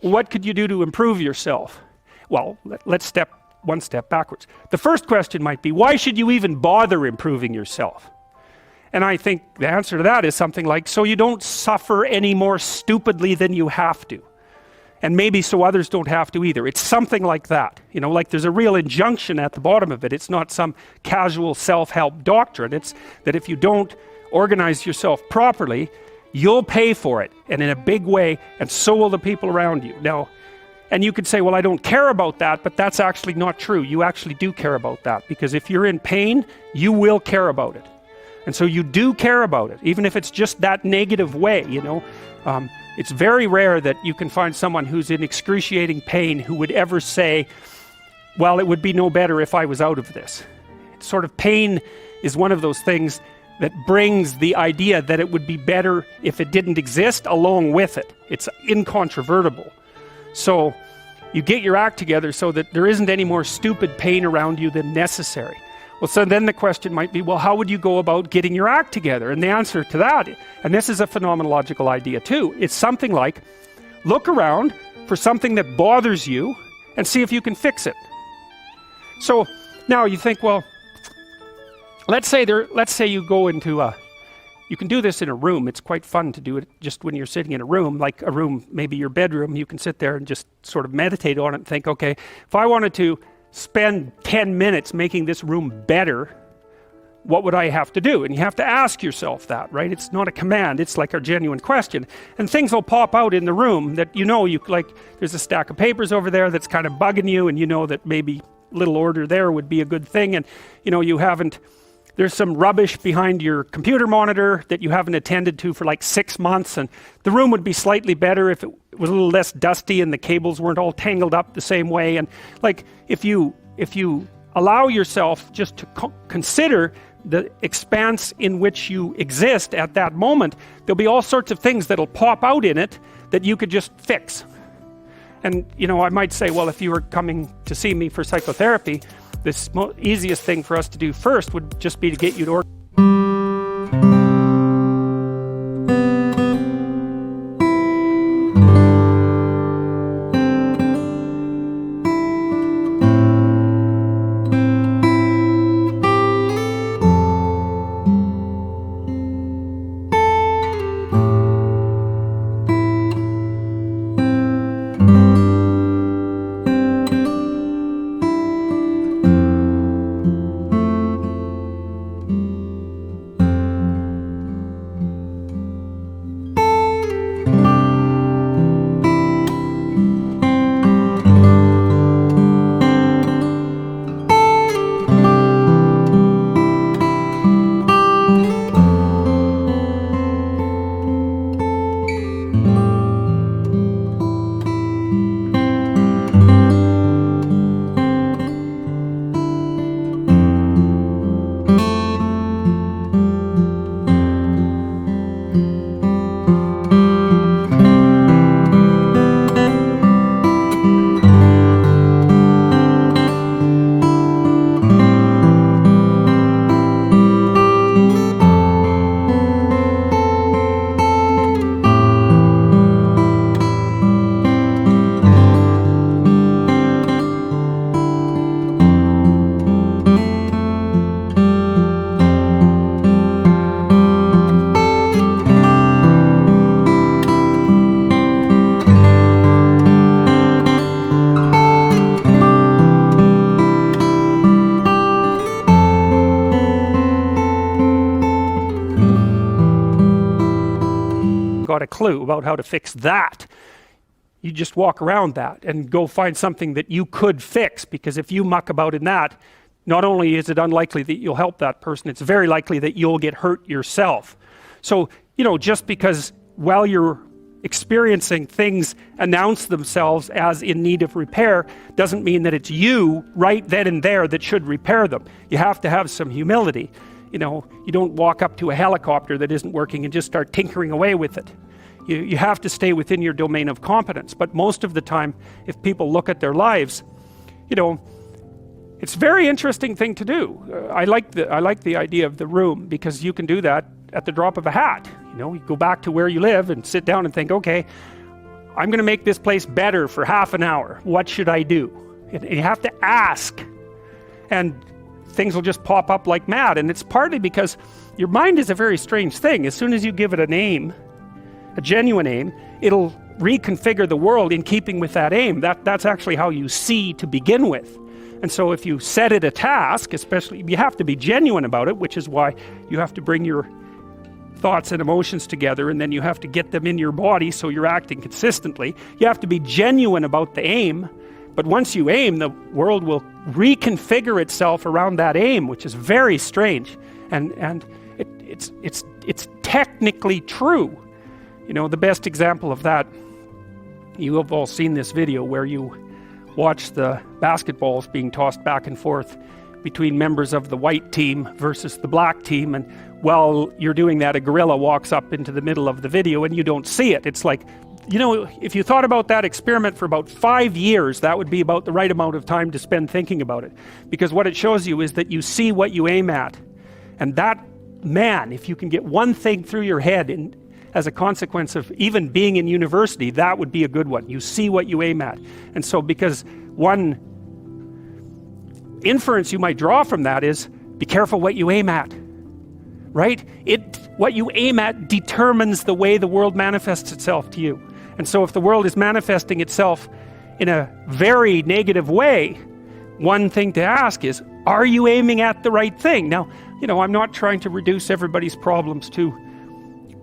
what could you do to improve yourself? Well, let's step one step backwards. The first question might be, why should you even bother improving yourself? And I think the answer to that is something like, so you don't suffer any more stupidly than you have to. And maybe so others don't have to either. It's something like that. You know, like there's a real injunction at the bottom of it. It's not some casual self-help doctrine. It's that if you don't organize yourself properly, you'll pay for it, and in a big way, and so will the people around you. Now, and you could say, well, I don't care about that, but that's actually not true. You actually do care about that, because if you're in pain, you will care about it. And so you do care about it, even if it's just that negative way, you know. It's very rare that you can find someone who's in excruciating pain who would ever say, well, it would be no better if I was out of this. It's sort of pain is one of those things that brings the idea that it would be better if it didn't exist along with it. It's incontrovertible. So you get your act together so that there isn't any more stupid pain around you than necessary. Well, so then the question might be, well, how would you go about getting your act together? And the answer to that, and this is a phenomenological idea too, it's something like, look around for something that bothers you and see if you can fix it. So now you think, well, let's say you go into you can do this in a room. It's quite fun to do it just when you're sitting in a room, like a room, maybe your bedroom. You can sit there and just sort of meditate on it and think, okay, if I wanted to spend 10 minutes making this room better, what would I have to do? And you have to ask yourself that, right? It's not a command, it's like a genuine question. And things will pop out in the room that you know, like there's a stack of papers over there that's kind of bugging you, and you know that maybe little order there would be a good thing, and you know there's some rubbish behind your computer monitor that you haven't attended to for like 6 months, and the room would be slightly better if it was a little less dusty and the cables weren't all tangled up the same way. And like if you allow yourself just to consider the expanse in which you exist at that moment, there'll be all sorts of things that'll pop out in it that you could just fix. And you know, I might say, well, if you were coming to see me for psychotherapy, the easiest thing for us to do first would just be to get you to organize. got a clue about how to fix that. You just walk around that and go find something that you could fix, because if you muck about in that, not only is it unlikely that you'll help that person, it's very likely that you'll get hurt yourself. So, you know, just because while you're experiencing things announce themselves as in need of repair doesn't mean that it's you right then and there that should repair them. You have to have some humility. You know, you don't walk up to a helicopter that isn't working and just start tinkering away with it. You have to stay within your domain of competence. But most of the time, if people look at their lives, you know, it's a very interesting thing to do. I like the idea of the room, because you can do that at the drop of a hat. You know, you go back to where you live and sit down and think, okay, I'm going to make this place better for half an hour. What should I do? And you have to ask. And things will just pop up like mad. And it's partly because your mind is a very strange thing. As soon as you give it a name, a genuine aim, it'll reconfigure the world in keeping with that aim. That's actually how you see to begin with. And so if you set it a task, especially, you have to be genuine about it, which is why you have to bring your thoughts and emotions together, and then you have to get them in your body so you're acting consistently. You have to be genuine about the aim, but once you aim, the world will reconfigure itself around that aim, which is very strange. And it's technically true. You know, the best example of that, you have all seen this video where you watch the basketballs being tossed back and forth between members of the white team versus the black team, and while you're doing that, a gorilla walks up into the middle of the video and you don't see it. It's like, you know, if you thought about that experiment for about 5 years, that would be about the right amount of time to spend thinking about it. Because what it shows you is that you see what you aim at. And that, man, if you can get one thing through your head as a consequence of even being in university, that would be a good one. You see what you aim at. And so because one inference you might draw from that is, be careful what you aim at, right? What you aim at determines the way the world manifests itself to you. And so if the world is manifesting itself in a very negative way, one thing to ask is, are you aiming at the right thing? Now, you know, I'm not trying to reduce everybody's problems to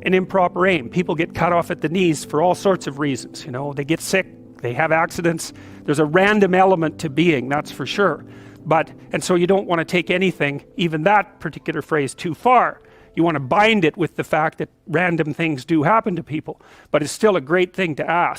an improper aim. People get cut off at the knees for all sorts of reasons. You know, they get sick, they have accidents. There's a random element to being, that's for sure. And so you don't want to take anything, even that particular phrase, too far. You want to bind it with the fact that random things do happen to people, but it's still a great thing to ask.